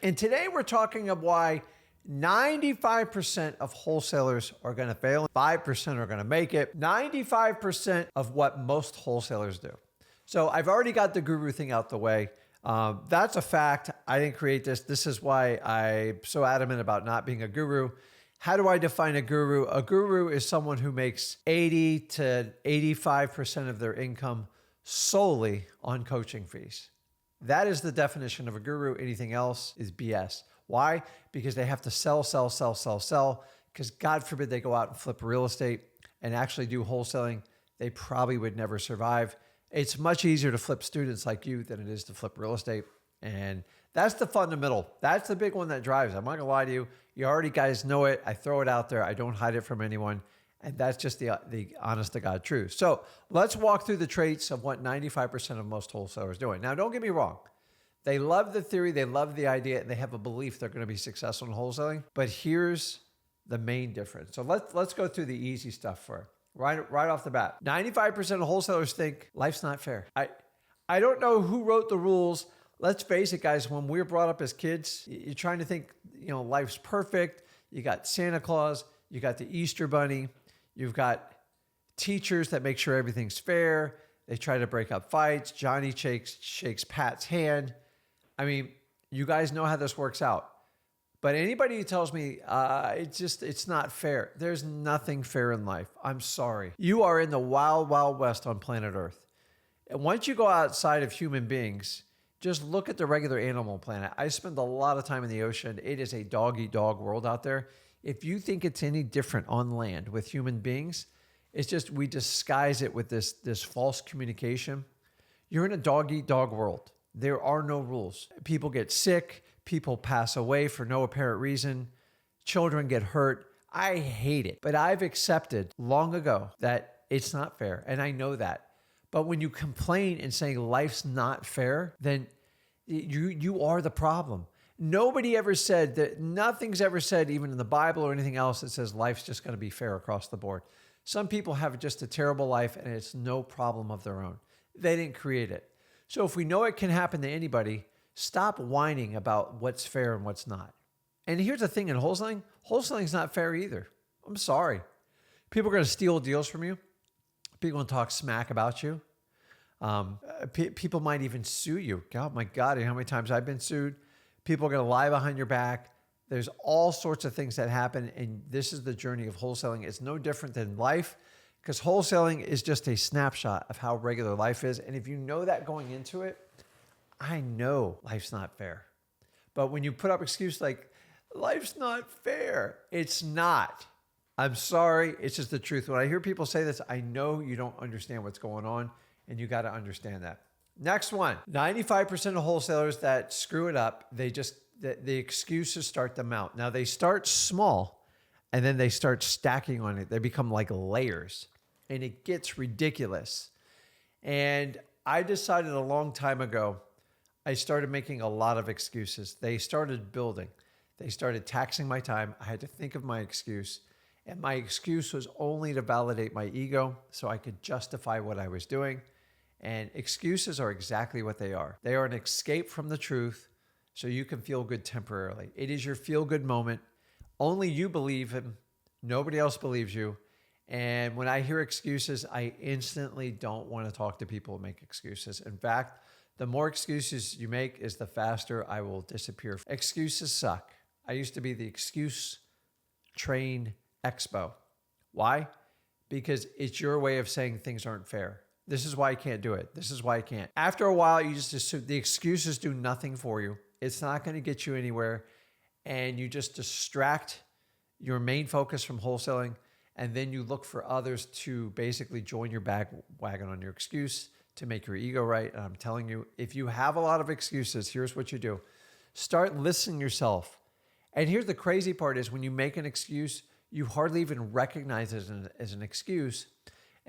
And today we're talking of why 95% of wholesalers are going to fail, 5% are going to make it, 95% of what most wholesalers do. So I've already got the guru thing out the way. That's a fact. I didn't create this. This is why I'm so adamant about not being a guru. How do I define a guru? A guru is someone who makes 80 to 85% of their income solely on coaching fees. That is the definition of a guru. Anything else is BS. Why? Because they have to sell, because God forbid they go out and flip real estate and actually do wholesaling. They probably would never survive. It's much easier to flip students like you than it is to flip real estate. And that's the fundamental. That's the big one that drives. I'm not gonna lie to you. You already guys know it. I throw it out there. I don't hide it from anyone. And that's just the honest to God truth. So let's walk through the traits of what 95% of most wholesalers are doing. Now, don't get me wrong. They love the theory. They love the idea. And they have a belief they're going to be successful in wholesaling. But here's the main difference. So let's go through the easy stuff for right off the bat. 95% of wholesalers think life's not fair. I don't know who wrote the rules. Let's face it, guys. When we were brought up as kids, you're trying to think, life's perfect. You got Santa Claus. You got the Easter Bunny. You've got teachers that make sure everything's fair. They try to break up fights. Johnny shakes Pat's hand. I mean, you guys know how this works out. But anybody who tells me it's not fair, there's nothing fair in life. I'm sorry. You are in the wild, wild west on planet Earth. And once you go outside of human beings, just look at the regular animal planet. I spend a lot of time in the ocean. It is a dog-eat-dog world out there. If you think it's any different on land with human beings, it's just we disguise it with this false communication. You're in a dog-eat-dog world. There are no rules. People get sick. People pass away for no apparent reason. Children get hurt. I hate it. But I've accepted long ago that it's not fair, and I know that. But when you complain and say life's not fair, then you are the problem. Nobody ever said that, nothing's ever said, even in the Bible or anything else, that says life's just going to be fair across the board. Some people have just a terrible life and it's no problem of their own. They didn't create it. So if we know it can happen to anybody, stop whining about what's fair and what's not. And here's the thing in wholesaling, wholesaling's not fair either. I'm sorry. People are going to steal deals from you. People are going to talk smack about you. People might even sue you. Oh my God, how many times I've been sued? People are going to lie behind your back. There's all sorts of things that happen, and this is the journey of wholesaling. It's no different than life, because wholesaling is just a snapshot of how regular life is. And if you know that going into it, I know life's not fair. But when you put up excuses like, life's not fair, it's not. I'm sorry, it's just the truth. When I hear people say this, I know you don't understand what's going on, and you got to understand that. Next one, 95% of wholesalers that screw it up, the excuses start to mount. Now they start small and then they start stacking on it. They become like layers and it gets ridiculous. And I decided a long time ago, I started making a lot of excuses. They started building. They started taxing my time. I had to think of my excuse. And my excuse was only to validate my ego so I could justify what I was doing. And excuses are exactly what they are. They are an escape from the truth so you can feel good temporarily. It is your feel-good moment. Only you believe him. Nobody else believes you. And when I hear excuses, I instantly don't want to talk to people who make excuses. In fact, the more excuses you make is the faster I will disappear. Excuses suck. I used to be the excuse train expo. Why? Because it's your way of saying things aren't fair. This is why I can't do it. This is why I can't. After a while, you just assume the excuses do nothing for you. It's not going to get you anywhere. And you just distract your main focus from wholesaling. And then you look for others to basically join your wagon on your excuse to make your ego right. And I'm telling you, if you have a lot of excuses, here's what you do. Start listening yourself. And here's the crazy part is when you make an excuse, you hardly even recognize it as an excuse.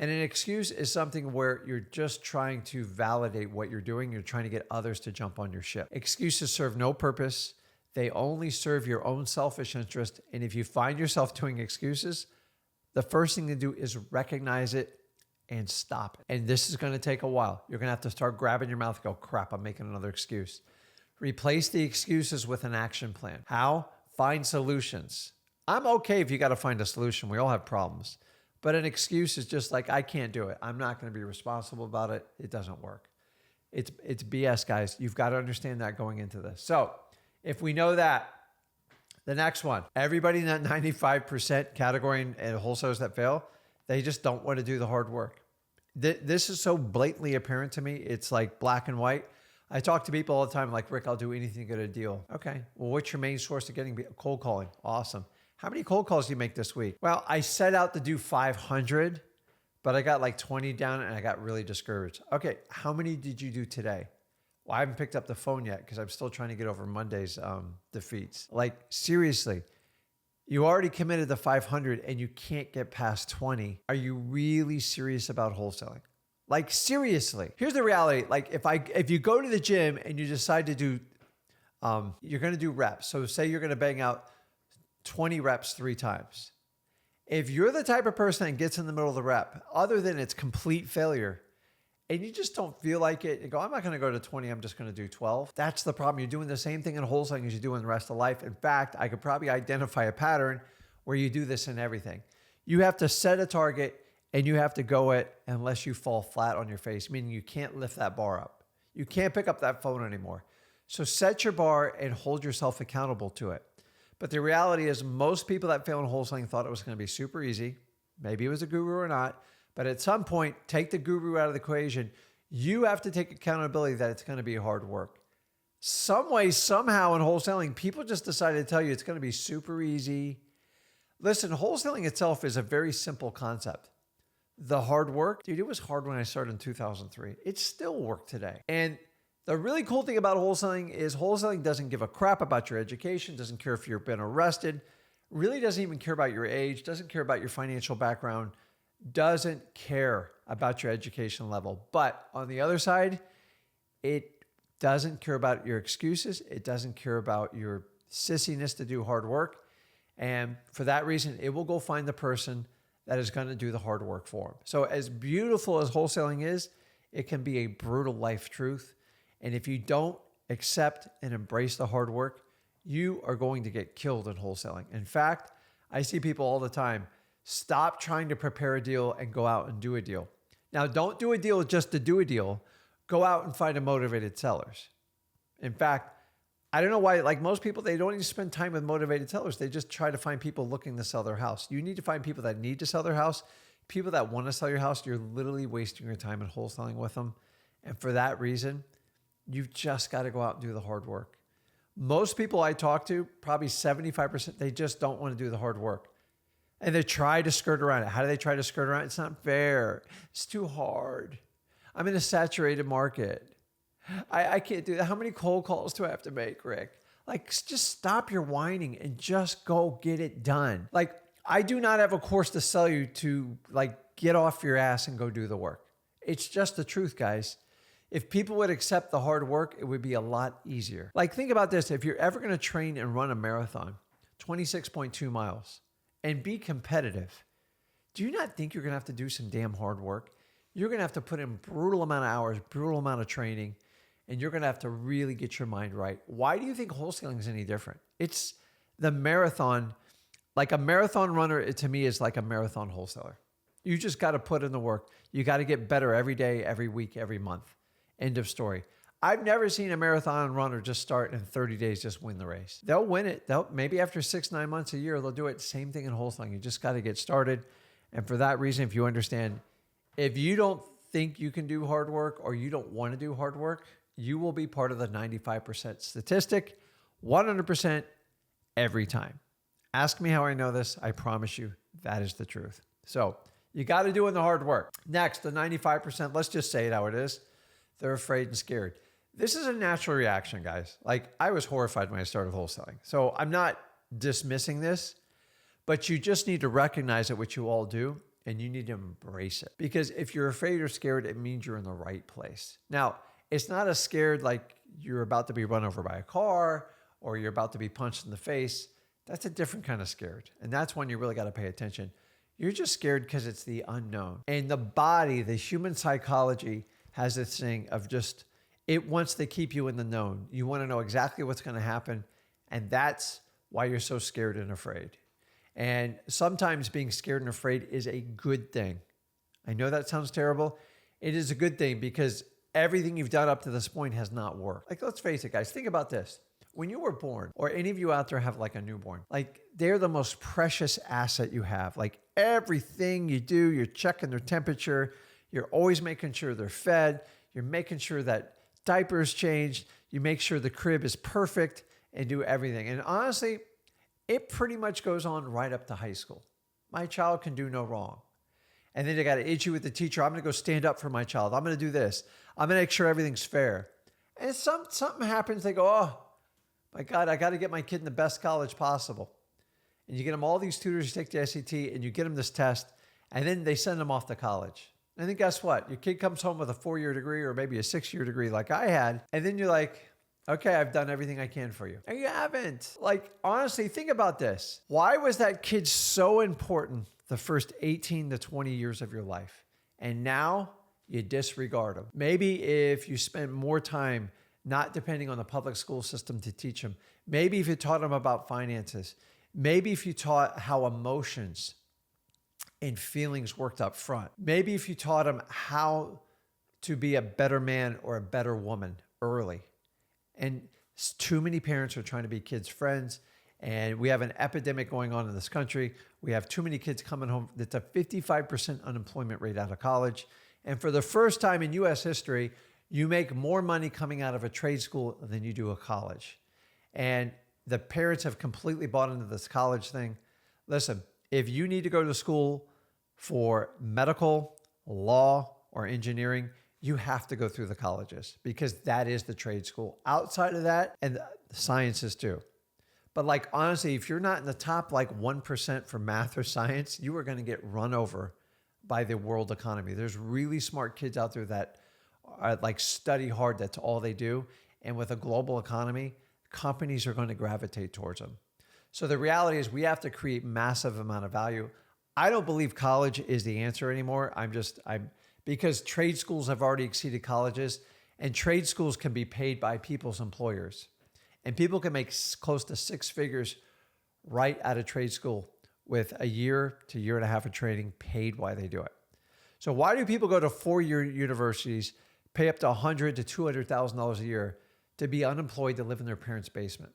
And an excuse is something where you're just trying to validate what you're doing. You're trying to get others to jump on your ship. Excuses serve no purpose. They only serve your own selfish interest. And if you find yourself doing excuses, the first thing to do is recognize it and stop it. And this is going to take a while. You're going to have to start grabbing your mouth and go, crap, I'm making another excuse. Replace the excuses with an action plan. How? Find solutions. I'm okay if you got to find a solution. We all have problems. But an excuse is just like, I can't do it. I'm not going to be responsible about it. It doesn't work. It's BS, guys. You've got to understand that going into this. So if we know that, the next one, everybody in that 95% category and wholesalers that fail, they just don't want to do the hard work. This is so blatantly apparent to me. It's like black and white. I talk to people all the time like, Rick, I'll do anything to get a deal. Okay. Well, what's your main source of getting cold calling? Awesome. How many cold calls do you make this week? Well, I set out to do 500, but I got like 20 down and I got really discouraged. Okay. How many did you do today? Well, I haven't picked up the phone yet because I'm still trying to get over Monday's defeats. Like, seriously, you already committed to 500 and you can't get past 20. Are you really serious about wholesaling? Like, seriously. Here's the reality. Like, if you go to the gym and you decide to do, you're going to do reps. So say you're going to bang out 20 reps 3 times. If you're the type of person that gets in the middle of the rep, other than it's complete failure, and you just don't feel like it, you go, I'm not going to go to 20, I'm just going to do 12. That's the problem. You're doing the same thing in wholesaling as you do in the rest of life. In fact, I could probably identify a pattern where you do this in everything. You have to set a target and you have to go it unless you fall flat on your face, meaning you can't lift that bar up. You can't pick up that phone anymore. So set your bar and hold yourself accountable to it. But the reality is most people that fail in wholesaling thought it was going to be super easy. Maybe it was a guru or not. But at some point, take the guru out of the equation. You have to take accountability that it's going to be hard work. Some way, somehow in wholesaling, people just decided to tell you it's going to be super easy. Listen, wholesaling itself is a very simple concept. The hard work, dude, it was hard when I started in 2003. It still work today. And the really cool thing about wholesaling is wholesaling doesn't give a crap about your education, doesn't care if you've been arrested, really doesn't even care about your age, doesn't care about your financial background, doesn't care about your education level. But on the other side, it doesn't care about your excuses. It doesn't care about your sissiness to do hard work. And for that reason, it will go find the person that is going to do the hard work for them. So as beautiful as wholesaling is, it can be a brutal life truth. And if you don't accept and embrace the hard work, you are going to get killed in wholesaling. In fact, I see people all the time, stop trying to prepare a deal and go out and do a deal. Now, don't do a deal just to do a deal. Go out and find a motivated sellers. In fact, I don't know why, like most people, they don't even spend time with motivated sellers. They just try to find people looking to sell their house. You need to find people that need to sell their house. People that want to sell your house, you're literally wasting your time in wholesaling with them. And for that reason, you've just got to go out and do the hard work. Most people I talk to, probably 75%, they just don't want to do the hard work. And they try to skirt around it. How do they try to skirt around it? It's not fair. It's too hard. I'm in a saturated market. I can't do that. How many cold calls do I have to make, Rick? Like, just stop your whining and just go get it done. Like, I do not have a course to sell you to, like, get off your ass and go do the work. It's just the truth, guys. If people would accept the hard work, it would be a lot easier. Like, think about this. If you're ever going to train and run a marathon, 26.2 miles, and be competitive, do you not think you're going to have to do some damn hard work? You're going to have to put in brutal amount of hours, brutal amount of training, and you're going to have to really get your mind right. Why do you think wholesaling is any different? It's the marathon. Like a marathon runner, it, to me, is like a marathon wholesaler. You just got to put in the work. You got to get better every day, every week, every month. End of story. I've never seen a marathon runner just start in 30 days, just win the race. They'll win it. Maybe after 6-9 months, a year, they'll do it. Same thing in wholesaling. You just got to get started. And for that reason, if you understand, if you don't think you can do hard work or you don't want to do hard work, you will be part of the 95% statistic, 100% every time. Ask me how I know this. I promise you that is the truth. So you got to do in the hard work. Next, the 95%, let's just say it how it is. They're afraid and scared. This is a natural reaction, guys. Like, I was horrified when I started wholesaling. So I'm not dismissing this, but you just need to recognize it, which you all do, and you need to embrace it. Because if you're afraid or scared, it means you're in the right place. Now, it's not a scared like you're about to be run over by a car or you're about to be punched in the face. That's a different kind of scared. And that's when you really got to pay attention. You're just scared because it's the unknown. And the body, the human psychology, has this thing of just, It wants to keep you in the known. You want to know exactly what's going to happen. And that's why you're so scared and afraid. And sometimes being scared and afraid is a good thing. I know that sounds terrible. It is a good thing because everything you've done up to this point has not worked. Like, let's face it, guys. Think about this. When you were born, or any of you out there have like a newborn, like they're the most precious asset you have. Like everything you do, you're checking their temperature. You're always making sure they're fed. You're making sure that diapers changed. You make sure the crib is perfect and do everything. And honestly, it pretty much goes on right up to high school. My child can do no wrong. And then you got an issue with the teacher. I'm going to go stand up for my child. I'm going to do this. I'm going to make sure everything's fair. And something happens. They go, oh, my God, I got to get my kid in the best college possible. And you get them all these tutors, you take the SAT, and you get them this test, and then they send them off to college. And then guess what? Your kid comes home with a 4-year degree or maybe a 6-year degree like I had. And then you're like, okay, I've done everything I can for you. And you haven't. Like, honestly, think about this. Why was that kid so important the first 18 to 20 years of your life? And now you disregard them. Maybe if you spent more time not depending on the public school system to teach them, maybe if you taught them about finances, maybe if you taught how emotions and feelings worked up front, maybe if you taught them how to be a better man or a better woman early. And too many parents are trying to be kids' friends. And we have an epidemic going on in this country. We have too many kids coming home. It's a 55% unemployment rate out of college. And for the first time in U.S. history, you make more money coming out of a trade school than you do a college. And the parents have completely bought into this college thing. Listen, if you need to go to school for medical, law, or engineering, you have to go through the colleges because that is the trade school. Outside of that, and the sciences too. But like, honestly, if you're not in the top like 1% for math or science, you are going to get run over by the world economy. There's really smart kids out there that like study hard. That's all they do. And with a global economy, companies are going to gravitate towards them. So the reality is we have to create massive amount of value. I don't believe college is the answer anymore. Because trade schools have already exceeded colleges, and trade schools can be paid by people's employers. And people can make close to 6 figures right out of trade school with a year to year and a half of training paid while they do it. So why do people go to 4-year universities, pay up to $100,000 to $200,000 a year to be unemployed to live in their parents' basement?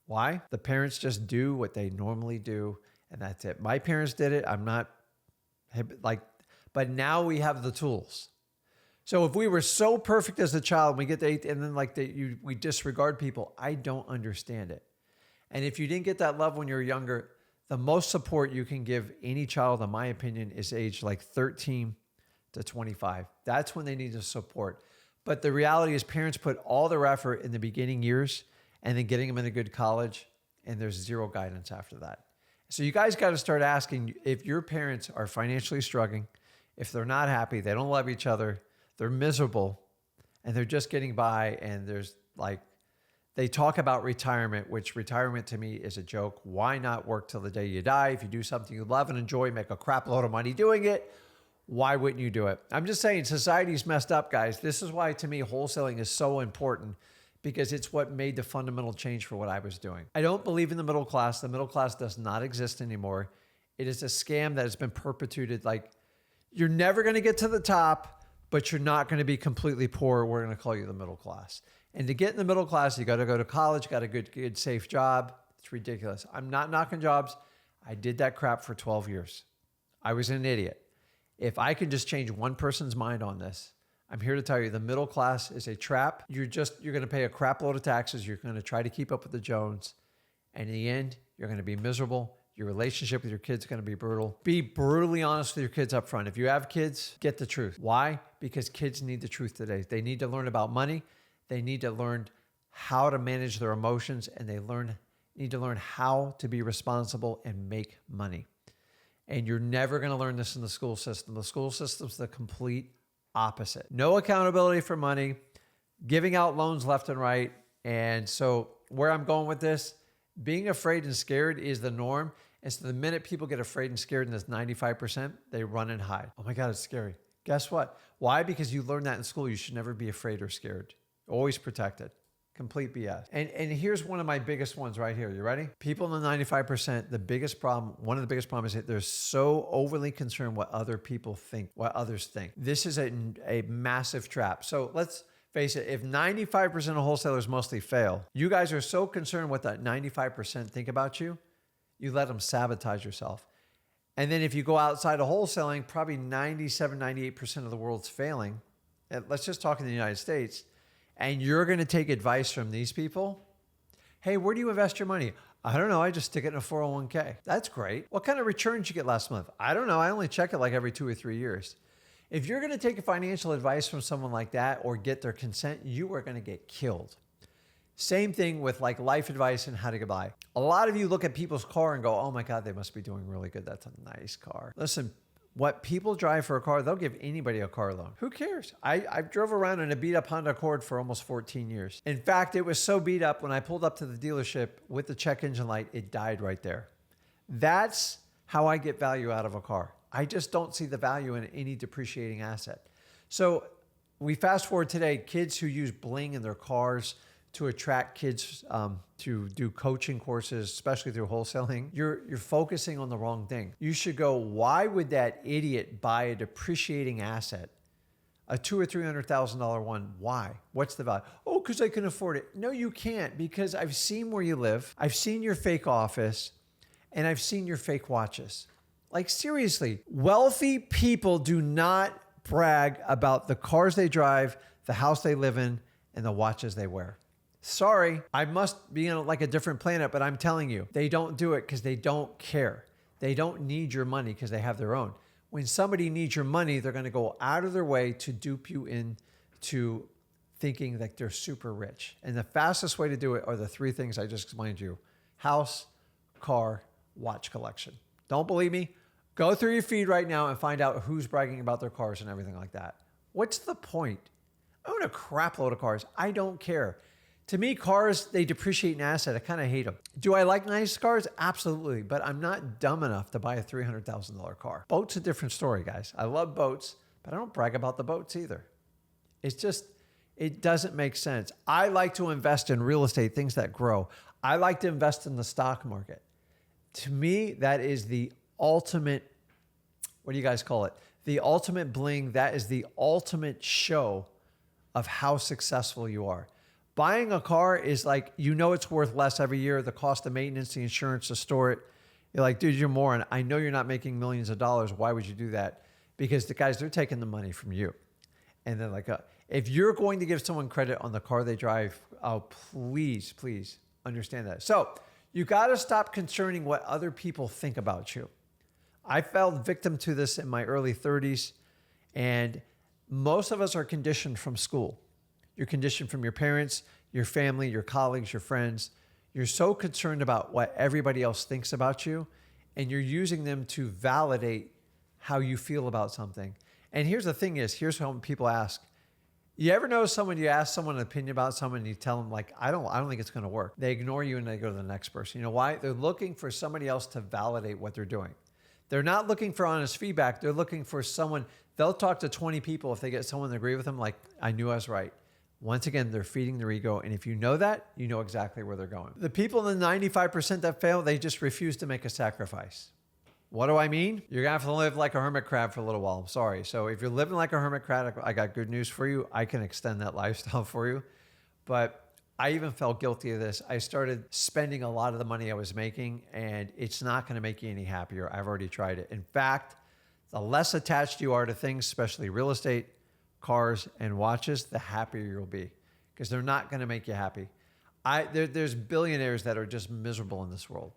Why? The parents just do what they normally do, and that's it. My parents did it. I'm not like, but now we have the tools. So if we were so perfect as a child, we get to 8, and then we disregard people. I don't understand it. And if you didn't get that love when you were younger, the most support you can give any child, in my opinion, is age like 13 to 25. That's when they need the support. But the reality is parents put all their effort in the beginning years and then getting them in a good college, and there's zero guidance after that. So you guys got to start asking if your parents are financially struggling, if they're not happy, they don't love each other, they're miserable, and they're just getting by, and there's like, they talk about retirement, which retirement to me is a joke. Why not work till the day you die? If you do something you love and enjoy, make a crap load of money doing it, why wouldn't you do it? I'm just saying society's messed up, guys. This is why, to me, wholesaling is so important, because it's what made the fundamental change for what I was doing. I don't believe in the middle class. The middle class does not exist anymore. It is a scam that has been perpetuated. Like, you're never going to get to the top, but you're not going to be completely poor. We're going to call you the middle class. And to get in the middle class, you got to go to college, got a good, safe job. It's ridiculous. I'm not knocking jobs. I did that crap for 12 years. I was an idiot. If I could just change one person's mind on this, I'm here to tell you the middle class is a trap. You're going to pay a crap load of taxes. You're going to try to keep up with the Jones. And in the end, you're going to be miserable. Your relationship with your kids is going to be brutal. Be brutally honest with your kids up front. If you have kids, get the truth. Why? Because kids need the truth today. They need to learn about money. They need to learn how to manage their emotions, and they need to learn how to be responsible and make money. And you're never going to learn this in the school system. The school system's the complete opposite. No accountability for money, giving out loans left and right. And so where I'm going with this, being afraid and scared is the norm. And so the minute people get afraid and scared, and that's 95%, they run and hide. Oh my God, it's scary. Guess what? Why? Because you learned that in school. You should never be afraid or scared. Always protected. Complete BS. And here's one of my biggest ones right here. You ready? People in the 95%, one of the biggest problems is that they're so overly concerned what other people think, what others think. This is a massive trap. So let's face it, if 95% of wholesalers mostly fail, you guys are so concerned what that 95% think about you, you let them sabotage yourself. And then if you go outside of wholesaling, probably 97, 98% of the world's failing. And let's just talk in the United States. And you're going to take advice from these people. Hey, where do you invest your money? I don't know. I just stick it in a 401k. That's great. What kind of returns did you get last month? I don't know. I only check it like every 2 or 3 years. If you're going to take financial advice from someone like that or get their consent, you are going to get killed. Same thing with like life advice and how to get by. A lot of you look at people's car and go, oh my God, they must be doing really good. That's a nice car. Listen, what people drive for a car, they'll give anybody a car loan. Who cares? I drove around in a beat up Honda Accord for almost 14 years. In fact, it was so beat up when I pulled up to the dealership with the check engine light, it died right there. That's how I get value out of a car. I just don't see the value in any depreciating asset. So we fast forward today, kids who use bling in their cars to attract kids to do coaching courses, especially through wholesaling, you're focusing on the wrong thing. You should go, why would that idiot buy a depreciating asset, a $200,000 or $300,000 one? Why? What's the value? Oh, because I can afford it. No, you can't, because I've seen where you live. I've seen your fake office, and I've seen your fake watches. Like seriously, wealthy people do not brag about the cars they drive, the house they live in, and the watches they wear. Sorry, I must be in like a different planet, but I'm telling you, they don't do it because they don't care. They don't need your money because they have their own. When somebody needs your money, they're going to go out of their way to dupe you into thinking that they're super rich. And the fastest way to do it are the three things I just explained to you: house, car, watch collection. Don't believe me? Go through your feed right now and find out who's bragging about their cars and everything like that. What's the point? I own a crap load of cars. I don't care. To me, cars, they depreciate an asset. I kind of hate them. Do I like nice cars? Absolutely. But I'm not dumb enough to buy a $300,000 car. Boat's a different story, guys. I love boats, but I don't brag about the boats either. It's just, it doesn't make sense. I like to invest in real estate, things that grow. I like to invest in the stock market. To me, that is the ultimate, what do you guys call it? The ultimate bling. That is the ultimate show of how successful you are. Buying a car is like, you know it's worth less every year. The cost of maintenance, the insurance to store it. You're like, dude, you're a moron. I know you're not making millions of dollars. Why would you do that? Because the guys, they're taking the money from you. And then like, if you're going to give someone credit on the car they drive, oh, please, please understand that. So you got to stop concerning what other people think about you. I fell victim to this in my early 30s. And most of us are conditioned from school. You're conditioned from your parents, your family, your colleagues, your friends. You're so concerned about what everybody else thinks about you, and you're using them to validate how you feel about something. And here's the thing is, here's how people ask. You ever know someone, you ask someone an opinion about someone and you tell them like, I don't think it's going to work. They ignore you and they go to the next person. You know why? They're looking for somebody else to validate what they're doing. They're not looking for honest feedback. They're looking for someone. They'll talk to 20 people. If they get someone to agree with them, like, I knew I was right. Once again, they're feeding their ego. And if you know that, you know exactly where they're going. The people in the 95% that fail, they just refuse to make a sacrifice. What do I mean? You're going to have to live like a hermit crab for a little while. I'm sorry. So if you're living like a hermit crab, I got good news for you. I can extend that lifestyle for you. But I even felt guilty of this. I started spending a lot of the money I was making, and it's not going to make you any happier. I've already tried it. In fact, the less attached you are to things, especially real estate, cars, and watches, the happier you'll be, because they're not going to make you happy. There's billionaires that are just miserable in this world.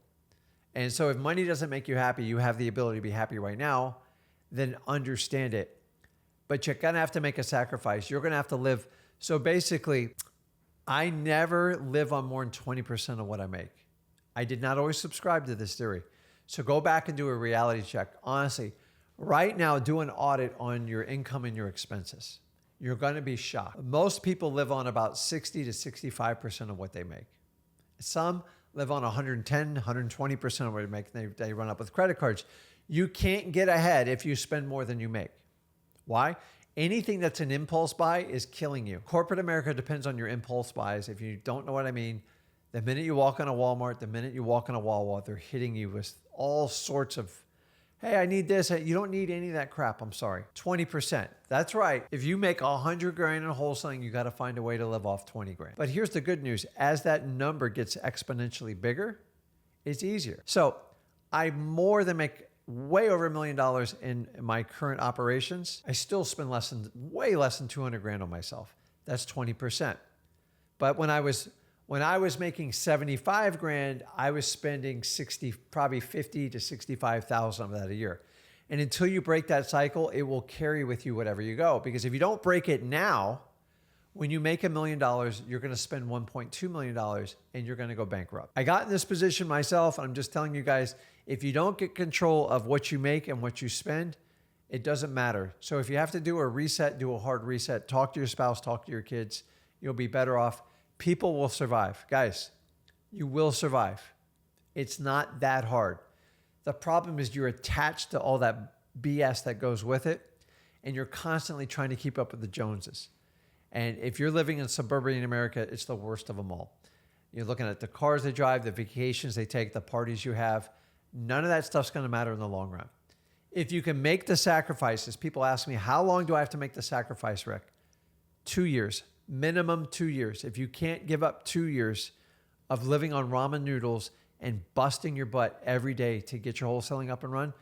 And so if money doesn't make you happy, you have the ability to be happy right now, then understand it. But you're going to have to make a sacrifice. You're going to have to live. So basically, I never live on more than 20% of what I make. I did not always subscribe to this theory. So go back and do a reality check. Honestly, right now, do an audit on your income and your expenses. You're going to be shocked. Most people live on about 60 to 65% of what they make. Some live on 110, 120% of what they make. They run up with credit cards. You can't get ahead if you spend more than you make. Why? Anything that's an impulse buy is killing you. Corporate America depends on your impulse buys. If you don't know what I mean, the minute you walk on a Walmart, the minute you walk on a Wawa, they're hitting you with all sorts of, hey, I need this. You don't need any of that crap. I'm sorry. 20%. That's right. If you make 100 grand in wholesaling, you got to find a way to live off 20 grand. But here's the good news. As that number gets exponentially bigger, it's easier. So I more than make way over $1 million in my current operations. I still spend way less than 200 grand on myself. That's 20%. But when I was making 75 grand, I was spending probably 50 to 65,000 of that a year. And until you break that cycle, it will carry with you wherever you go. Because if you don't break it now, when you make $1 million, you're going to spend $1.2 million and you're going to go bankrupt. I got in this position myself, and I'm just telling you guys, if you don't get control of what you make and what you spend, it doesn't matter. So if you have to do a reset, do a hard reset, talk to your spouse, talk to your kids, you'll be better off. People will survive. Guys, you will survive. It's not that hard. The problem is you're attached to all that BS that goes with it, and you're constantly trying to keep up with the Joneses. And if you're living in suburban America, it's the worst of them all. You're looking at the cars they drive, the vacations they take, the parties you have. None of that stuff's going to matter in the long run. If you can make the sacrifices, people ask me, how long do I have to make the sacrifice, Rick? 2 years, minimum 2 years. If you can't give up 2 years of living on ramen noodles and busting your butt every day to get your wholesaling up and run,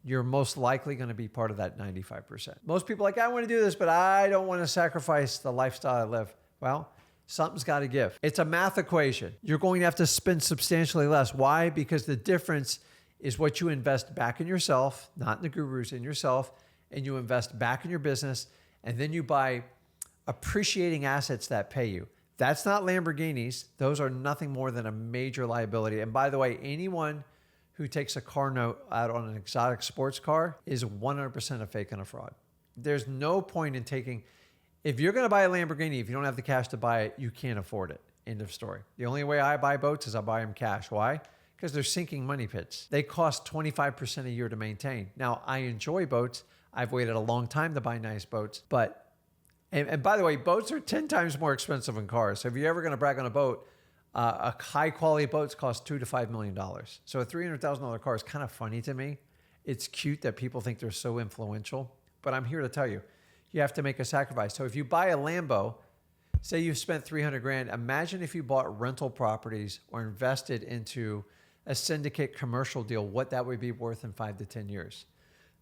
you're most likely going to be part of that 95%. Most people are like, I want to do this, but I don't want to sacrifice the lifestyle I live. Well, something's got to give. It's a math equation. You're going to have to spend substantially less. Why? Because the difference is what you invest back in yourself, not in the gurus, in yourself, and you invest back in your business, and then you buy appreciating assets that pay you. That's not Lamborghinis. Those are nothing more than a major liability. And by the way, anyone who takes a car note out on an exotic sports car is 100% a fake and a fraud. There's no point in taking, if you're going to buy a Lamborghini, if you don't have the cash to buy it, you can't afford it. End of story. The only way I buy boats is I buy them cash. Why? Because they're sinking money pits. They cost 25% a year to maintain. Now, I enjoy boats. I've waited a long time to buy nice boats. But, and by the way, boats are 10 times more expensive than cars. So if you're ever going to brag on a boat, a high quality boats cost $2 to $5 million. So a $300,000 car is kind of funny to me. It's cute that people think they're so influential. But I'm here to tell you, you have to make a sacrifice. So if you buy a Lambo, say you've spent 300 grand, imagine if you bought rental properties or invested into a syndicate commercial deal, what that would be worth in 5 to 10 years.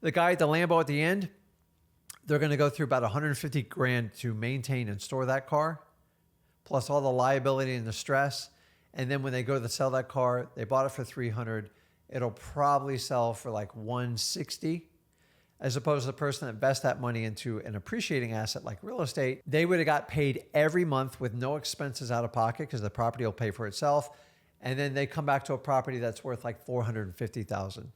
The guy at the Lambo at the end, they're going to go through about 150 grand to maintain and store that car, plus all the liability and the stress. And then when they go to sell that car, they bought it for 300. It'll probably sell for like 160. As opposed to the person that invests that money into an appreciating asset like real estate, they would have got paid every month with no expenses out of pocket because the property will pay for itself. And then they come back to a property that's worth like $450,000.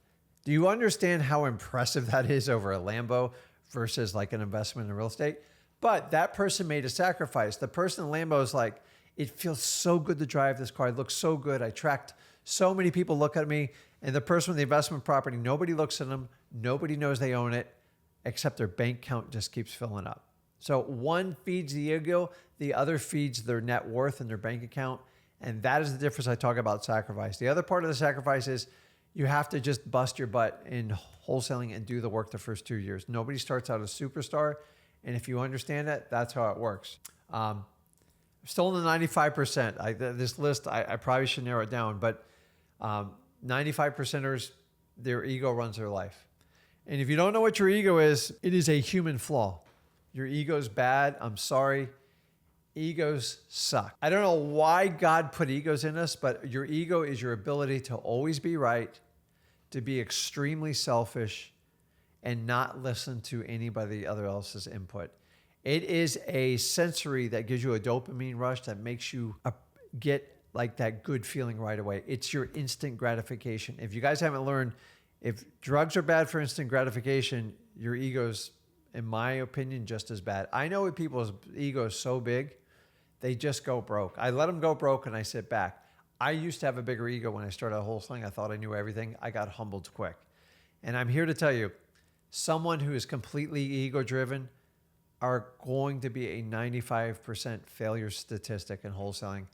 Do you understand how impressive that is over a Lambo versus like an investment in real estate? But that person made a sacrifice. The person in Lambo is like, it feels so good to drive this car. It looks so good. I tracked so many people look at me. And the person with the investment property, nobody looks at them. Nobody knows they own it, except their bank account just keeps filling up. So one feeds the ego, the other feeds their net worth and their bank account. And that is the difference I talk about sacrifice. The other part of the sacrifice is you have to just bust your butt in wholesaling and do the work the first 2 years. Nobody starts out a superstar. And if you understand that, that's how it works. Still in the 95%. This list, I probably should narrow it down, but 95%ers, their ego runs their life. And if you don't know what your ego is, it is a human flaw. Your ego's bad. I'm sorry. Egos suck. I don't know why God put egos in us, but your ego is your ability to always be right, to be extremely selfish, and not listen to anybody other else's input. It is a sensory that gives you a dopamine rush that makes you get like that good feeling right away. It's your instant gratification. If you guys haven't learned, if drugs are bad for instant gratification, your ego's, in my opinion, just as bad. I know people's ego is so big, they just go broke. I let them go broke and I sit back. I used to have a bigger ego when I started wholesaling. I thought I knew everything. I got humbled quick. And I'm here to tell you, someone who is completely ego-driven are going to be a 95% failure statistic in wholesaling,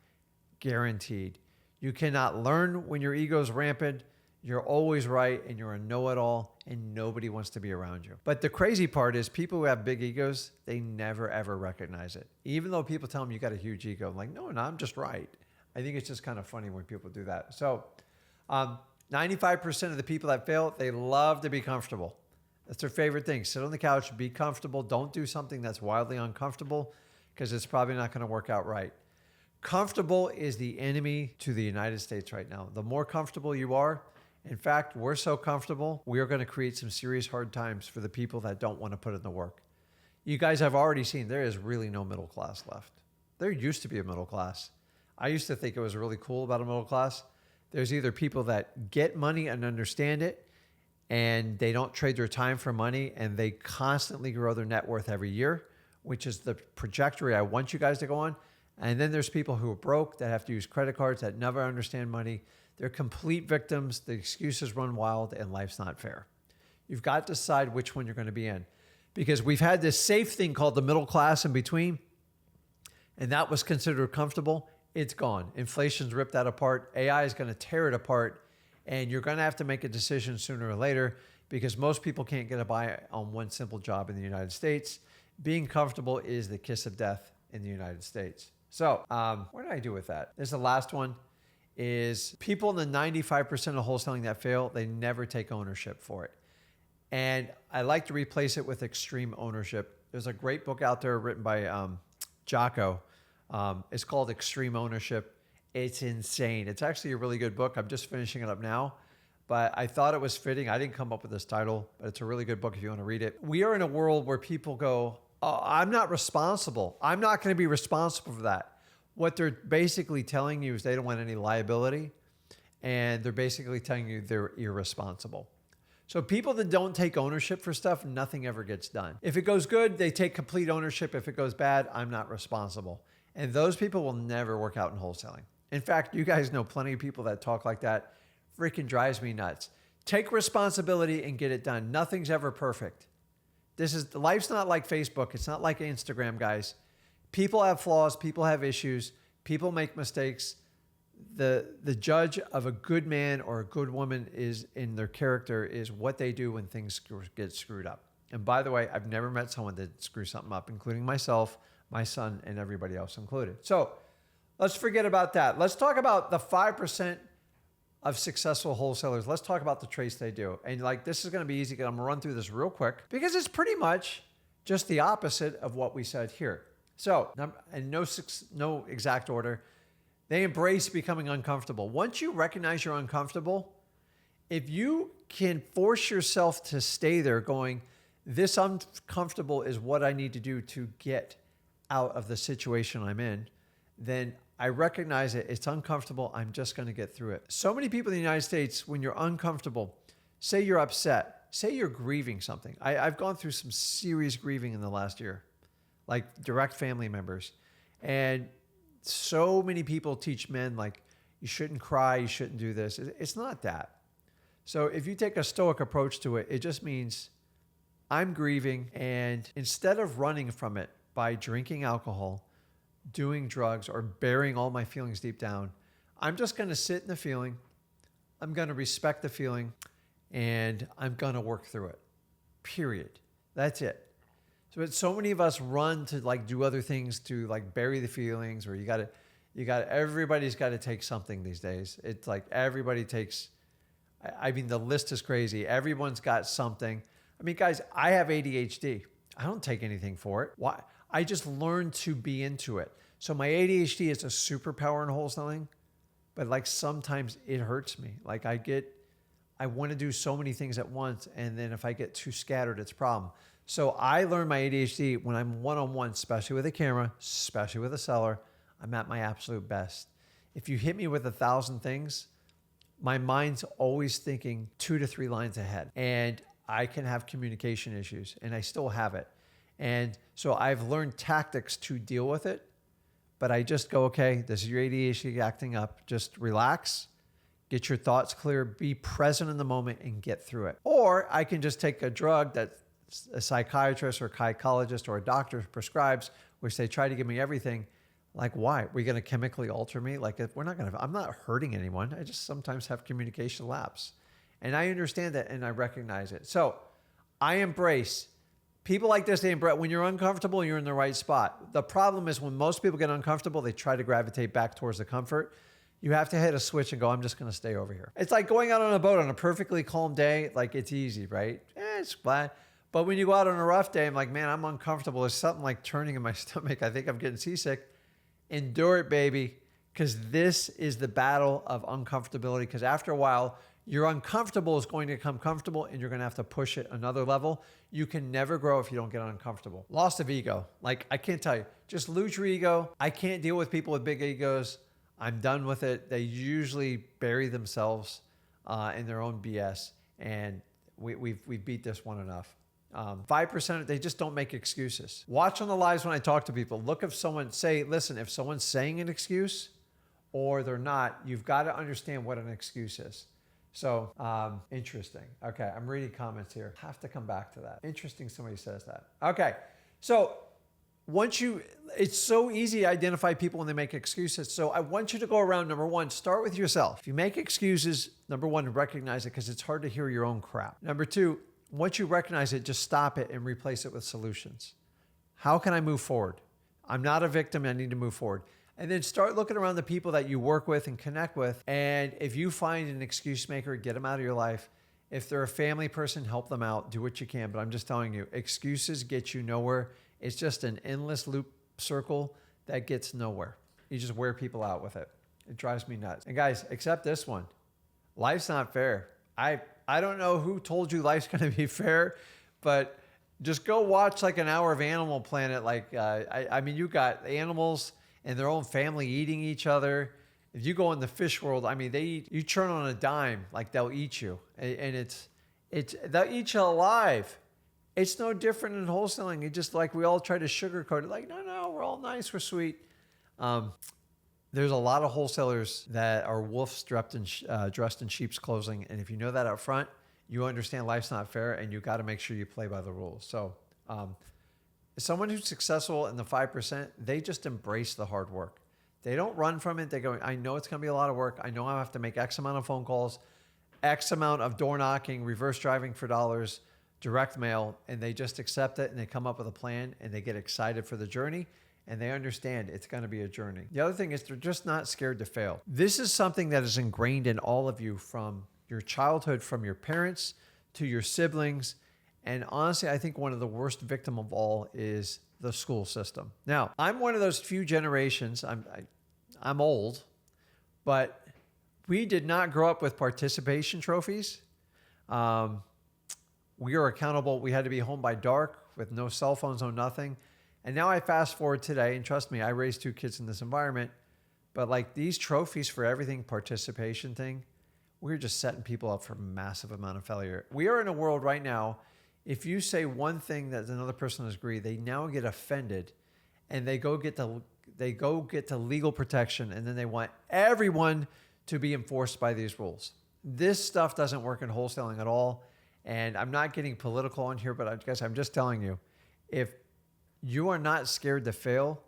guaranteed. You cannot learn when your ego's rampant. You're always right and you're a know-it-all and nobody wants to be around you. But the crazy part is people who have big egos, they never ever recognize it. Even though people tell them you got a huge ego, I'm like, no, I'm just right. I think it's just kind of funny when people do that. So 95% of the people that fail, they love to be comfortable. That's their favorite thing. Sit on the couch, be comfortable. Don't do something that's wildly uncomfortable because it's probably not going to work out right. Comfortable is the enemy to the United States right now. The more comfortable you are, in fact, we're so comfortable, we are going to create some serious hard times for the people that don't want to put in the work. You guys have already seen there is really no middle class left. There used to be a middle class. I used to think it was really cool about a middle class. There's either people that get money and understand it, and they don't trade their time for money, and they constantly grow their net worth every year, which is the trajectory I want you guys to go on. And then there's people who are broke that have to use credit cards that never understand money. They're complete victims. The excuses run wild and life's not fair. You've got to decide which one you're going to be in, because we've had this safe thing called the middle class in between, and that was considered comfortable. It's gone. Inflation's ripped that apart. AI is going to tear it apart, and you're going to have to make a decision sooner or later because most people can't get by on one simple job in the United States. Being comfortable is the kiss of death in the United States. So what did I do with that? This is the last one. Is people in the 95% of wholesaling that fail, they never take ownership for it. And I like to replace it with extreme ownership. There's a great book out there written by Jocko. It's called Extreme Ownership. It's insane. It's actually a really good book. I'm just finishing it up now, but I thought it was fitting. I didn't come up with this title, but it's a really good book if you want to read it. We are in a world where people go, oh, I'm not responsible. I'm not going to be responsible for that. What they're basically telling you is they don't want any liability, and they're basically telling you they're irresponsible. So people that don't take ownership for stuff, nothing ever gets done. If it goes good, they take complete ownership. If it goes bad, I'm not responsible. And those people will never work out in wholesaling. In fact, you guys know plenty of people that talk like that. Freaking drives me nuts. Take responsibility and get it done. Nothing's ever perfect. Life's not like Facebook. It's not like Instagram, guys. People have flaws. People have issues. People make mistakes. The judge of a good man or a good woman is in their character is what they do when things get screwed up. And by the way, I've never met someone that screws something up, including myself, my son, and everybody else included. So let's forget about that. Let's talk about the 5% of successful wholesalers. Let's talk about the traits they do. And this is going to be easy because I'm going to run through this real quick because it's pretty much just the opposite of what we said here. So, in no exact order, they embrace becoming uncomfortable. Once you recognize you're uncomfortable, if you can force yourself to stay there going, this uncomfortable is what I need to do to get out of the situation I'm in, then I recognize it. It's uncomfortable. I'm just going to get through it. So many people in the United States, when you're uncomfortable, say you're upset, say you're grieving something. I've gone through some serious grieving in the last year, like direct family members. And so many people teach men, you shouldn't cry, you shouldn't do this. It's not that. So if you take a stoic approach to it, it just means I'm grieving, and instead of running from it by drinking alcohol, doing drugs, or burying all my feelings deep down, I'm just going to sit in the feeling. I'm going to respect the feeling, and I'm going to work through it. Period. That's it. So many of us run to do other things to bury the feelings, or everybody's got to take something these days. It's everybody takes, the list is crazy. Everyone's got something. Guys, I have ADHD. I don't take anything for it. Why? I just learned to be into it. So my ADHD is a superpower in wholesaling, but sometimes it hurts me. I want to do so many things at once, and then if I get too scattered, it's a problem. So I learned my ADHD when I'm one-on-one, especially with a camera, especially with a seller. I'm at my absolute best. If you hit me with 1,000 things, my mind's always thinking 2 to 3 lines ahead, and I can have communication issues, and I still have it. And so I've learned tactics to deal with it, but I just go, okay, this is your ADHD acting up. Just relax, get your thoughts clear, be present in the moment, and get through it. Or I can just take a drug that a psychiatrist or a psychologist or a doctor prescribes, which they try to give me everything. Like, why? Are we going to chemically alter me? Like, if we're not going to, I'm not hurting anyone. I just sometimes have communication lapse. And I understand that and I recognize it. So I embrace people like this. They embrace when you're uncomfortable, you're in the right spot. The problem is when most people get uncomfortable, they try to gravitate back towards the comfort. You have to hit a switch and go, I'm just going to stay over here. It's like going out on a boat on a perfectly calm day. Like, it's easy, right? It's flat. But when you go out on a rough day, I'm like, man, I'm uncomfortable. There's something like turning in my stomach. I think I'm getting seasick. Endure it, baby, because this is the battle of uncomfortability. Because after a while, your uncomfortable is going to become comfortable and you're going to have to push it another level. You can never grow if you don't get uncomfortable. Loss of ego. Like, I can't tell you. Just lose your ego. I can't deal with people with big egos. I'm done with it. They usually bury themselves in their own BS. And we've beat this one enough. 5%, they just don't make excuses. Watch on the lives when I talk to people. Look if someone listen, if someone's saying an excuse or they're not, you've got to understand what an excuse is. So, interesting. Okay, I'm reading comments here. Have to come back to that. Interesting somebody says that. Okay, so it's so easy to identify people when they make excuses. So I want you to go around, number one, start with yourself. If you make excuses, number one, recognize it because it's hard to hear your own crap. Number two, once you recognize it, just stop it and replace it with solutions. How can I move forward? I'm not a victim. I need to move forward. And then start looking around the people that you work with and connect with. And if you find an excuse maker, get them out of your life. If they're a family person, help them out. Do what you can. But I'm just telling you, excuses get you nowhere. It's just an endless loop circle that gets nowhere. You just wear people out with it. It drives me nuts. And guys, accept this one. Life's not fair. I don't know who told you life's going to be fair, but just go watch like an hour of Animal Planet. Like, I mean, you got animals and their own family eating each other. If you go in the fish world, I mean, you turn on a dime, like they'll eat you, and they'll eat you alive. It's no different in wholesaling. It's just like we all try to sugarcoat it. Like, no, we're all nice, we're sweet. There's a lot of wholesalers that are wolves dressed in sheep's clothing. And if you know that up front, you understand life's not fair and you got to make sure you play by the rules. So someone who's successful in the 5%, they just embrace the hard work. They don't run from it. They go, I know it's going to be a lot of work. I know I have to make X amount of phone calls, X amount of door knocking, reverse driving for dollars, direct mail, and they just accept it and they come up with a plan and they get excited for the journey. And they understand it's going to be a journey. The other thing is they're just not scared to fail. This is something that is ingrained in all of you from your childhood, from your parents to your siblings. And honestly, I think one of the worst victim of all is the school system. Now, I'm one of those few generations. I'm old, but we did not grow up with participation trophies. We were accountable. We had to be home by dark with no cell phones, no nothing. And now I fast forward today, and trust me, I raised 2 kids in this environment, but like these trophies for everything, participation thing, we're just setting people up for a massive amount of failure. We are in a world right now, if you say one thing that another person doesn't agree, they now get offended and they go get the legal protection, and then they want everyone to be enforced by these rules. This stuff doesn't work in wholesaling at all. And I'm not getting political on here, but I guess I'm just telling you, if you are not scared to fail,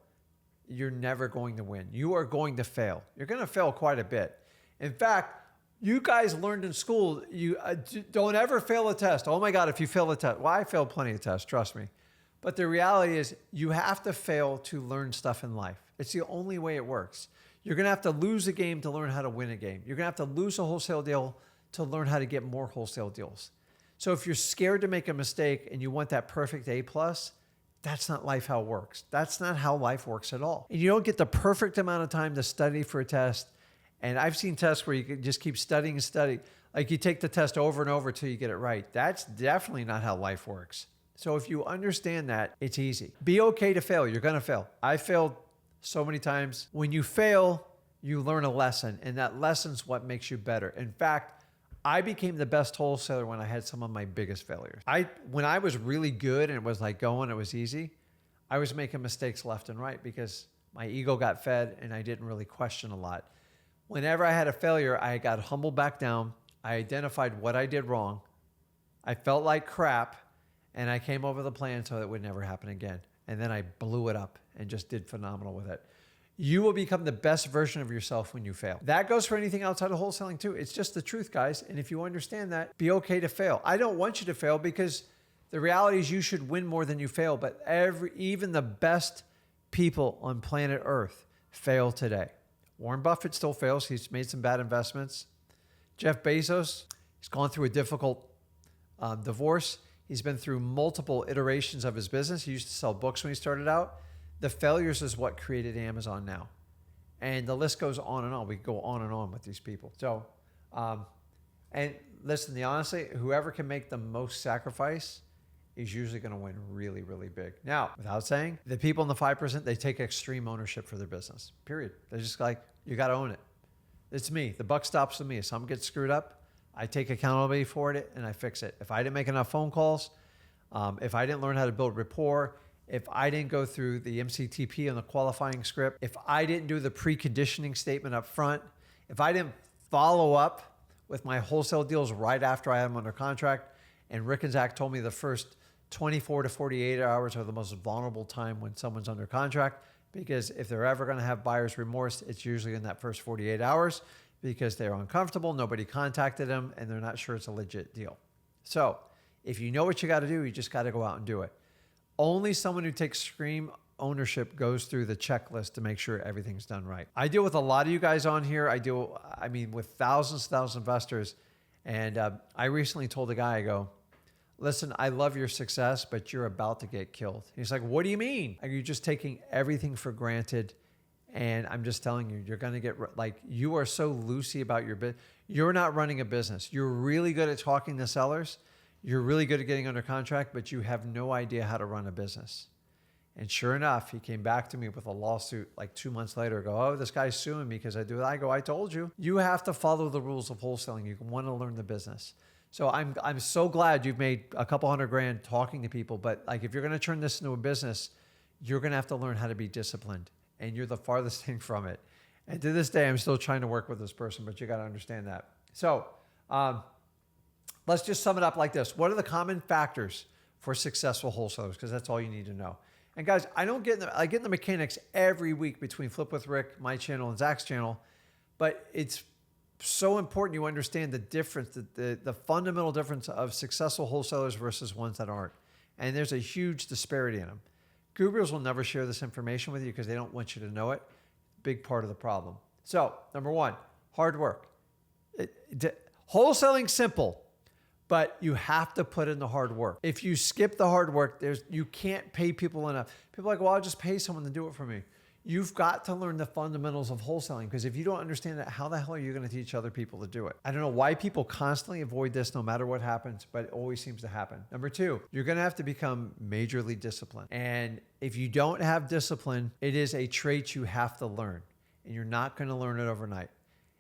you're never going to win. You are going to fail. You're going to fail quite a bit. In fact, you guys learned in school, you don't ever fail a test. Oh my God, if you fail a test. Well, I failed plenty of tests, trust me. But the reality is you have to fail to learn stuff in life. It's the only way it works. You're going to have to lose a game to learn how to win a game. You're going to have to lose a wholesale deal to learn how to get more wholesale deals. So if you're scared to make a mistake and you want that perfect A+, that's not life how it works. That's not how life works at all. And you don't get the perfect amount of time to study for a test. And I've seen tests where you can just keep studying and studying. Like you take the test over and over till you get it right. That's definitely not how life works. So if you understand that, it's easy. Be okay to fail. You're going to fail. I failed so many times. When you fail, you learn a lesson, and that lesson's what makes you better. In fact, I became the best wholesaler when I had some of my biggest failures. When I was really good and it was like going, it was easy, I was making mistakes left and right because my ego got fed and I didn't really question a lot. Whenever I had a failure, I got humbled back down. I identified what I did wrong. I felt like crap. And I came over the plan so it would never happen again. And then I blew it up and just did phenomenal with it. You will become the best version of yourself when you fail. That goes for anything outside of wholesaling too. It's just the truth, guys. And if you understand that, be okay to fail. I don't want you to fail because the reality is you should win more than you fail. But even the best people on planet Earth fail today. Warren Buffett still fails. He's made some bad investments. Jeff Bezos, he's gone through a difficult divorce. He's been through multiple iterations of his business. He used to sell books when he started out. The failures is what created Amazon now. And the list goes on and on. We go on and on with these people. So, and listen, honestly, whoever can make the most sacrifice is usually going to win really, really big. Now, without saying, the people in the 5%, they take extreme ownership for their business, period. They're just like, you got to own it. It's me. The buck stops with me. If something gets screwed up, I take accountability for it and I fix it. If I didn't make enough phone calls, if I didn't learn how to build rapport, if I didn't go through the MCTP on the qualifying script, if I didn't do the preconditioning statement up front, if I didn't follow up with my wholesale deals right after I had them under contract, and Rick and Zach told me the first 24 to 48 hours are the most vulnerable time when someone's under contract, because if they're ever going to have buyer's remorse, it's usually in that first 48 hours because they're uncomfortable, nobody contacted them, and they're not sure it's a legit deal. So if you know what you got to do, you just got to go out and do it. Only someone who takes extreme ownership goes through the checklist to make sure everything's done right. I deal with a lot of you guys on here. With thousands of investors. And I recently told a guy, I go, listen, I love your success, but you're about to get killed. He's like, what do you mean? You're just taking everything for granted. And I'm just telling you, you're going to get, you are so loosey about your business. You're not running a business. You're really good at talking to sellers. You're really good at getting under contract, but you have no idea how to run a business. And sure enough, he came back to me with a lawsuit like 2 months later. Oh, this guy's suing me because I do that. I go, I told you. You have to follow the rules of wholesaling. You want to learn the business. So I'm so glad you've made a couple $100,000 talking to people. But if you're going to turn this into a business, you're going to have to learn how to be disciplined. And you're the farthest thing from it. And to this day, I'm still trying to work with this person, but you got to understand that. So let's just sum it up like this. What are the common factors for successful wholesalers? Because that's all you need to know. And guys, I get in the mechanics every week between Flip with Rick, my channel, and Zach's channel. But it's so important you understand the difference, the fundamental difference of successful wholesalers versus ones that aren't. And there's a huge disparity in them. Gurus will never share this information with you because they don't want you to know it. Big part of the problem. So, number one, hard work. Wholesaling's simple, but you have to put in the hard work. If you skip the hard work, you can't pay people enough. People are like, well, I'll just pay someone to do it for me. You've got to learn the fundamentals of wholesaling, because if you don't understand that, how the hell are you going to teach other people to do it? I don't know why people constantly avoid this no matter what happens, but it always seems to happen. Number two, you're going to have to become majorly disciplined. And if you don't have discipline, it is a trait you have to learn, and you're not going to learn it overnight.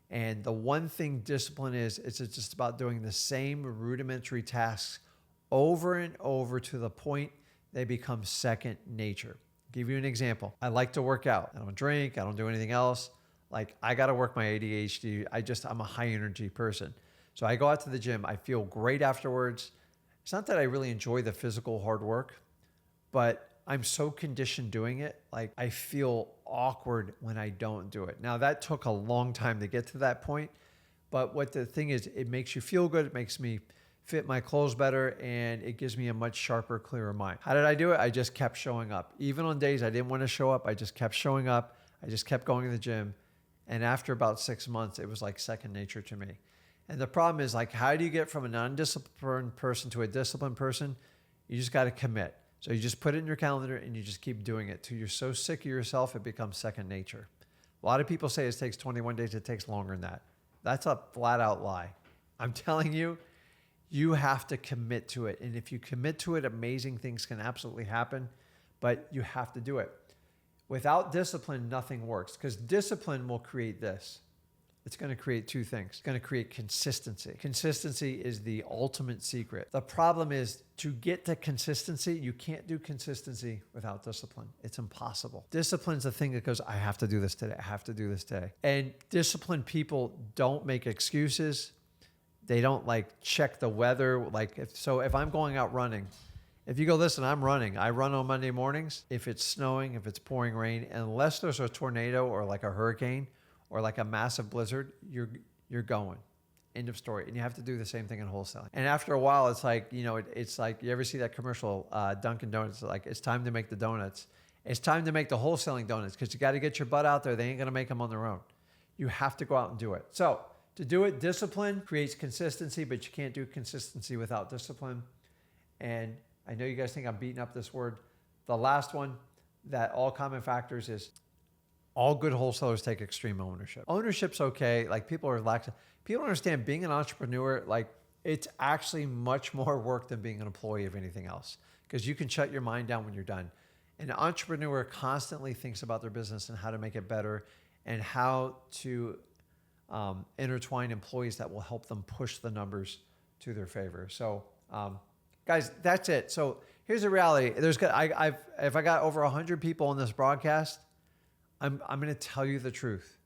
And the one thing discipline is, it's just about doing the same rudimentary tasks over and over to the point they become second nature. Give you an example. I like to work out. I don't drink. I don't do anything else. I got to work my ADHD. I'm a high energy person. So I go out to the gym. I feel great afterwards. It's not that I really enjoy the physical hard work, but I'm so conditioned doing it. I feel awkward when I don't do it. Now that took a long time to get to that point, but what the thing is, it makes you feel good. It makes me fit my clothes better, and it gives me a much sharper, clearer mind. How did I do it? I just kept showing up. Even on days I didn't want to show up, I just kept showing up. I just kept going to the gym. And after about 6 months, it was like second nature to me. And the problem is, how do you get from a non-disciplined person to a disciplined person? You just got to commit. So you just put it in your calendar and you just keep doing it till you're so sick of yourself, it becomes second nature. A lot of people say it takes 21 days. It takes longer than that. That's a flat out lie. I'm telling you, you have to commit to it. And if you commit to it, amazing things can absolutely happen, but you have to do it. Without discipline, nothing works, because discipline will create this. It's going to create two things. It's going to create consistency. Consistency is the ultimate secret. The problem is, to get to consistency, you can't do consistency without discipline. It's impossible. Discipline's the thing that goes, I have to do this today. I have to do this today. And disciplined people don't make excuses. They don't check the weather. If I'm going out running If you go, listen, I'm running. I run on Monday mornings. If it's snowing, if it's pouring rain, unless there's a tornado or like a hurricane or like a massive blizzard, you're going. End of story. And you have to do the same thing in wholesaling. And after a while, it's like, it's like, you ever see that commercial, Dunkin' Donuts, like, it's time to make the donuts. It's time to make the wholesaling donuts because you got to get your butt out there. They ain't going to make them on their own. You have to go out and do it. So to do it, discipline creates consistency, but you can't do consistency without discipline. And I know you guys think I'm beating up this word. The last one, that all common factors, is all good wholesalers take extreme ownership. Ownership's okay. Like, people are relaxed. People don't understand being an entrepreneur, like, it's actually much more work than being an employee of anything else, because you can shut your mind down when you're done. An entrepreneur constantly thinks about their business and how to make it better and how to intertwine employees that will help them push the numbers to their favor. So, guys, that's it. So here's the reality. If I got over 100 people on this broadcast, I'm going to tell you the truth.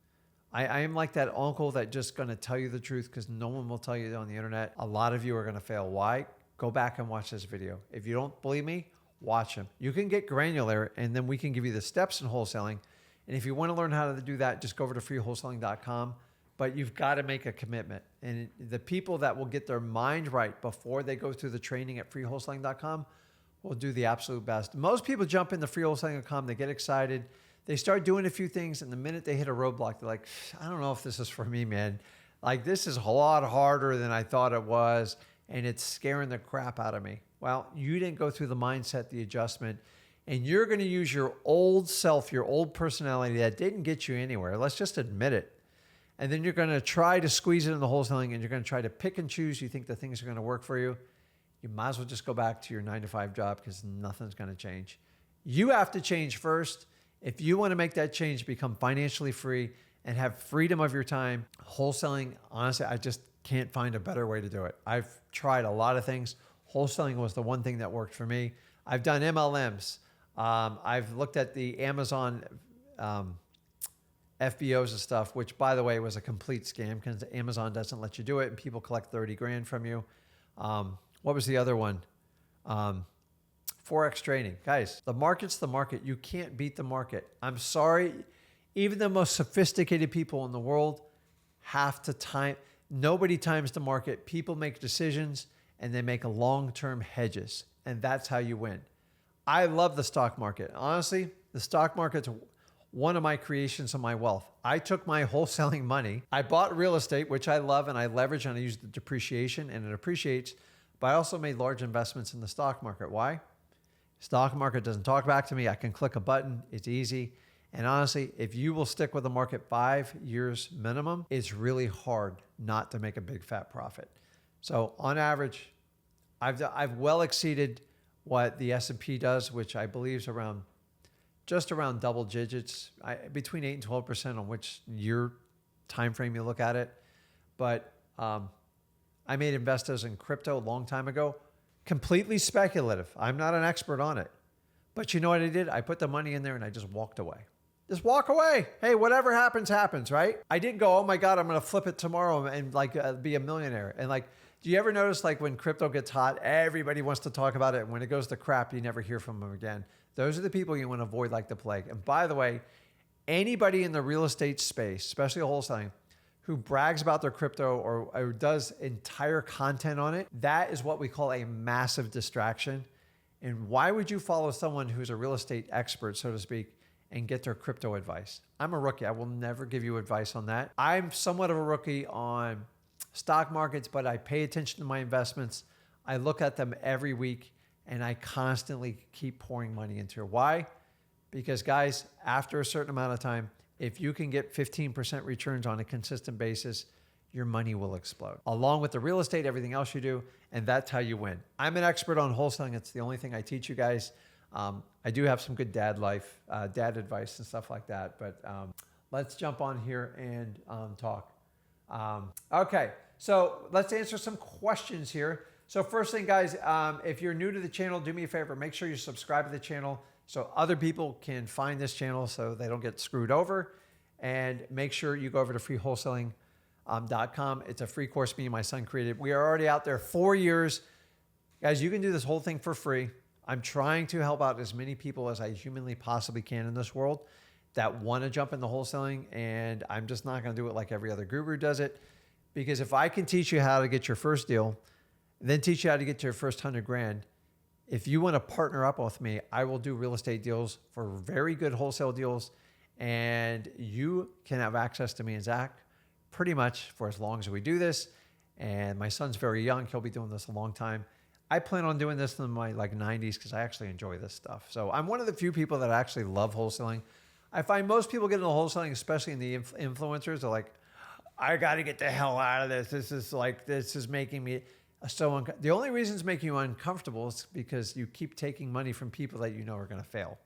I am like that uncle that just going to tell you the truth because no one will tell you on the internet. A lot of you are going to fail. Why? Go back and watch this video. If you don't believe me, watch them. You can get granular, and then we can give you the steps in wholesaling. And if you want to learn how to do that, just go over to freewholesaling.com. But you've got to make a commitment. And the people that will get their mind right before they go through the training at freewholesaling.com will do the absolute best. Most people jump into freewholesaling.com, they get excited, they start doing a few things, and the minute they hit a roadblock, they're like, I don't know if this is for me, man. Like, this is a lot harder than I thought it was, and it's scaring the crap out of me. Well, you didn't go through the mindset, the adjustment, and you're going to use your old self, your old personality that didn't get you anywhere. Let's just admit it. And then you're going to try to squeeze it in the wholesaling, and you're going to try to pick and choose. You think the things are going to work for you. You might as well just go back to your 9-to-5 job because nothing's going to change. You have to change first. If you want to make that change, become financially free and have freedom of your time, wholesaling, honestly, I just can't find a better way to do it. I've tried a lot of things. Wholesaling was the one thing that worked for me. I've done MLMs. I've looked at the Amazon FBOs and stuff, which, by the way, was a complete scam because Amazon doesn't let you do it and people collect 30 grand from you. What was the other one? Forex trading. Guys, the market's the market. You can't beat the market. I'm sorry. Even the most sophisticated people in the world have to time. Nobody times the market. People make decisions and they make long-term hedges. And that's how you win. I love the stock market. Honestly, the stock market's one of my creations of my wealth. I took my wholesaling money. I bought real estate, which I love, and I leverage and I use the depreciation and it appreciates. But I also made large investments in the stock market. Why? Stock market doesn't talk back to me. I can click a button. It's easy. And honestly, if you will stick with the market 5 years minimum, it's really hard not to make a big fat profit. So on average, I've well exceeded what the S&P does, which I believe is just around double digits, between 8 and 12% on which year time frame you look at it. But I made investors in crypto a long time ago. Completely speculative. I'm not an expert on it. But you know what I did? I put the money in there and I just walked away. Just walk away. Hey, whatever happens, happens, right? I didn't go, oh my God, I'm going to flip it tomorrow and be a millionaire. And do you ever notice when crypto gets hot, everybody wants to talk about it. And when it goes to crap, you never hear from them again. Those are the people you want to avoid like the plague. And by the way, anybody in the real estate space, especially wholesaling, who brags about their crypto or does entire content on it, that is what we call a massive distraction. And why would you follow someone who's a real estate expert, so to speak, and get their crypto advice? I'm a rookie. I will never give you advice on that. I'm somewhat of a rookie on stock markets, but I pay attention to my investments. I look at them every week and I constantly keep pouring money into it. Why? Because guys, after a certain amount of time, if you can get 15% returns on a consistent basis, your money will explode. Along with the real estate, everything else you do, and that's how you win. I'm an expert on wholesaling. It's the only thing I teach you guys. I do have some good dad advice and stuff like that, but let's jump on here and talk. Okay, so let's answer some questions here. So first thing, guys, if you're new to the channel, do me a favor, make sure you subscribe to the channel so other people can find this channel so they don't get screwed over. And make sure you go over to freewholesaling.com. It's a free course me and my son created. We are already out there 4 years. Guys, you can do this whole thing for free. I'm trying to help out as many people as I humanly possibly can in this world that want to jump into wholesaling. And I'm just not going to do it like every other guru does it. Because if I can teach you how to get your first deal, then teach you how to get to your first 100 grand, if you want to partner up with me, I will do real estate deals for very good wholesale deals. And you can have access to me and Zach pretty much for as long as we do this. And my son's very young. He'll be doing this a long time. I plan on doing this in my 90s because I actually enjoy this stuff. So I'm one of the few people that actually love wholesaling. I find most people get into wholesaling, especially in the influencers, are like, I got to get the hell out of this. This is making me so the only reason it's making you uncomfortable is because you keep taking money from people that you know are going to fail.